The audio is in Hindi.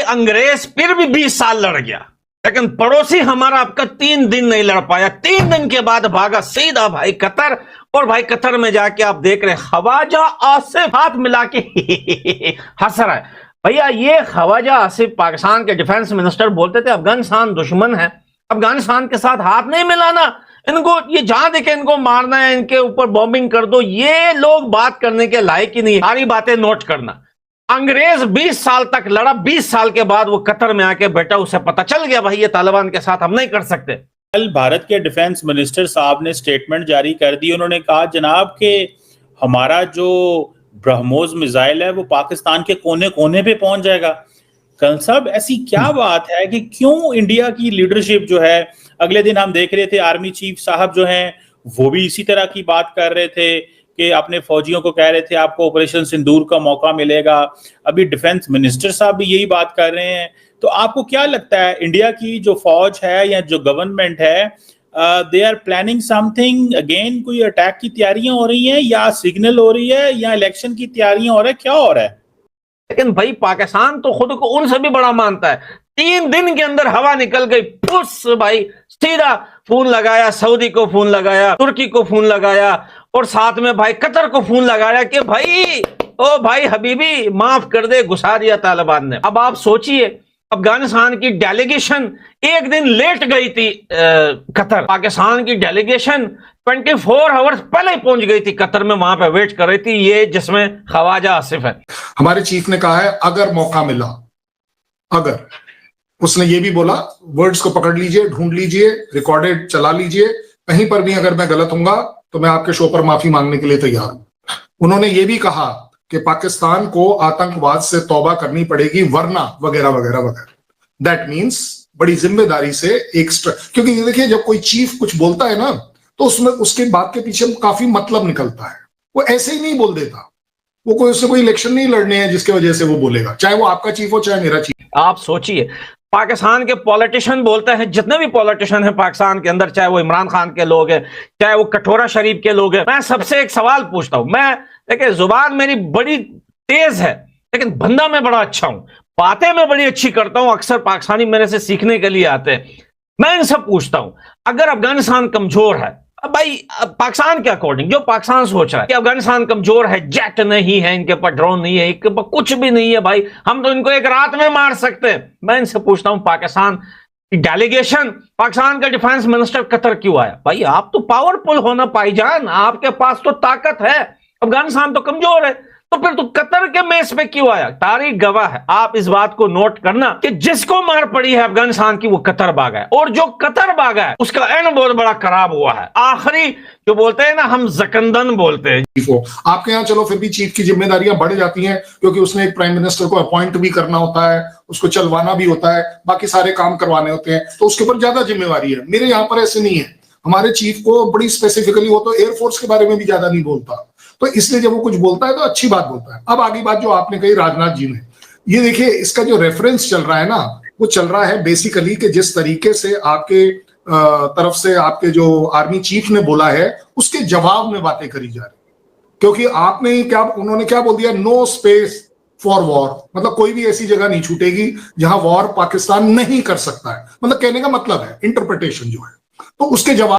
अंग्रेज फिर भी 20 साल लड़ गया, लेकिन पड़ोसी हमारा आपका 3 दिन नहीं लड़ पाया। 3 दिन के बाद भागा सीधा भाई कतर, और भाई कतर में जाके आप देख रहे हैं ख्वाजा आसिफ हाथ मिला के हंस रहा है। भैया ये ख्वाजा आसिफ पाकिस्तान के डिफेंस मिनिस्टर बोलते थे अफगानिस्तान दुश्मन है, अफगानिस्तान के साथ हाथ नहीं मिलाना, इनको ये जहां देखे इनको मारना है, इनके ऊपर बॉम्बिंग कर दो। ये लोग बात करने के लायक ही नहीं। सारी बातें नोट करना, अंग्रेज 20 साल तक लड़ा, 20 साल के बाद वो कतर में आके बैठा, उसे पता चल गया भाई ये तालिबान के साथ हम नहीं कर सकते। कल भारत के डिफेंस मिनिस्टर साहब ने स्टेटमेंट जारी कर दी। उन्होंने कहा जनाब कि हमारा जो ब्रह्मोस मिसाइल है वो पाकिस्तान के कोने कोने पे पहुंच जाएगा। कल साहब ऐसी क्या बात है कि क्यों इंडिया की लीडरशिप जो है, अगले दिन हम देख रहे थे आर्मी चीफ साहब जो हैं वो भी इसी तरह की बात कर रहे थे कि अपने फौजियों को कह रहे थे आपको ऑपरेशन सिंदूर का मौका मिलेगा। अभी डिफेंस मिनिस्टर साहब भी यही बात कर रहे हैं। तो आपको क्या लगता है इंडिया की जो फौज है या जो गवर्नमेंट है, they are planning something again? कोई अटैक की तैयारियां हो रही हैं या सिग्नल हो रही है या इलेक्शन की तैयारियां हो रही है, क्या हो रहा है? लेकिन भाई पाकिस्तान तो खुद को उनसे भी बड़ा मानता है। 3 दिन के अंदर हवा निकल गई, फुस भाई सीधा फोन लगाया, सऊदी को फोन लगाया, तुर्की को फोन लगाया, और साथ में भाई कतर को फोन लगाया कि भाई ओ भाई हबीबी माफ कर दे, घुसा दिया तालिबान ने। अब आप सोचिए अफगानिस्तान की डेलीगेशन एक दिन लेट गई थी कतर, पाकिस्तान की डेलीगेशन 24 आवर्स पहले ही पहुंच गई थी कतर में, वहां पे वेट कर रही थी, ये जिसमें ख्वाजा आसिफ है। हमारे चीफ ने कहा है अगर मौका मिला, अगर, उसने ये भी बोला वर्ड्स को पकड़ लीजिए, ढूंढ लीजिए, रिकॉर्डेड चला लीजिए, कहीं पर भी अगर मैं गलत हूंगा तो मैं आपके शो पर माफी मांगने के लिए तैयार हूं। उन्होंने ये भी कहा कि पाकिस्तान को आतंकवाद से तौबा करनी पड़ेगी वरना वगैरह वगैरह वगैरह। दैट मीन्स बड़ी जिम्मेदारी से क्योंकि ये देखिए जब कोई चीफ कुछ बोलता है ना तो उसमें उसके बात के पीछे काफी मतलब निकलता है। वो ऐसे ही नहीं बोल देता, वो कोई उससे कोई इलेक्शन नहीं लड़ने हैं जिसकी वजह से वो बोलेगा, चाहे वो आपका चीफ हो चाहे मेरा चीफ। आप सोचिए पाकिस्तान के पॉलिटिशियन बोलते हैं, जितने भी पॉलिटिशियन हैं पाकिस्तान के अंदर, चाहे वो इमरान खान के लोग हैं, चाहे वो कटोरा शरीफ के लोग हैं, मैं सबसे एक सवाल पूछता हूं। मैं देखिए जुबान मेरी बड़ी तेज है लेकिन बंदा मैं बड़ा अच्छा हूं, बातें मैं बड़ी अच्छी करता हूं, अक्सर पाकिस्तानी मेरे से सीखने के लिए आते हैं। मैं इनसे पूछता हूं अगर अफगानिस्तान कमजोर है, अब भाई पाकिस्तान के अकॉर्डिंग जो पाकिस्तान सोच रहा है कि अफगानिस्तान कमजोर है, जेट नहीं है इनके पास, ड्रोन नहीं है, इनके पास कुछ भी नहीं है, भाई हम तो इनको एक रात में मार सकते हैं। मैं इनसे पूछता हूं पाकिस्तान की डेलीगेशन, पाकिस्तान का डिफेंस मिनिस्टर कतर क्यों आया? भाई आप तो पावरफुल हो ना भाईजान, आपके पास तो ताकत है, अफगानिस्तान तो कमजोर है, तो फिर तो कतर के मेस पे क्यों आया? तारीख गवाह है, आप इस बात को नोट करना कि जिसको मार पड़ी है अफगानिस्तान की वो कतर भागा है, और जो कतर भागा है उसका एंड बहुत बड़ा खराब हुआ है। आखिरी जो बोलते हैं ना हम जकंदन बोलते हैं। आपके यहाँ चलो फिर भी चीफ की जिम्मेदारियां बढ़ जाती हैं क्योंकि उसने एक प्राइम मिनिस्टर को अपॉइंट भी करना होता है, उसको चलवाना भी होता है, बाकी सारे काम करवाने होते हैं, तो उसके ऊपर ज्यादा जिम्मेवारी है। मेरे यहाँ पर ऐसे नहीं है, हमारे चीफ को बड़ी स्पेसिफिकली, वो तो एयरफोर्स के बारे में भी ज्यादा नहीं बोलता, तो इसलिए जब वो कुछ बोलता है तो अच्छी बात बोलता है। अब आगे बात जो आपने कही राजनाथ जी ने, ये देखिए इसका जो रेफरेंस चल रहा है ना, वो चल रहा है बेसिकली कि जिस तरीके से आपके तरफ से आपके जो आर्मी चीफ ने बोला है उसके जवाब में बातें करी जा रही, क्योंकि आपने क्या, उन्होंने क्या बोल दिया, नो स्पेस फॉर वॉर, मतलब कोई भी ऐसी जगह नहीं छूटेगी जहां वॉर पाकिस्तान नहीं कर सकता है, मतलब कहने का मतलब है, इंटरप्रिटेशन जो है, तो उसके जवाब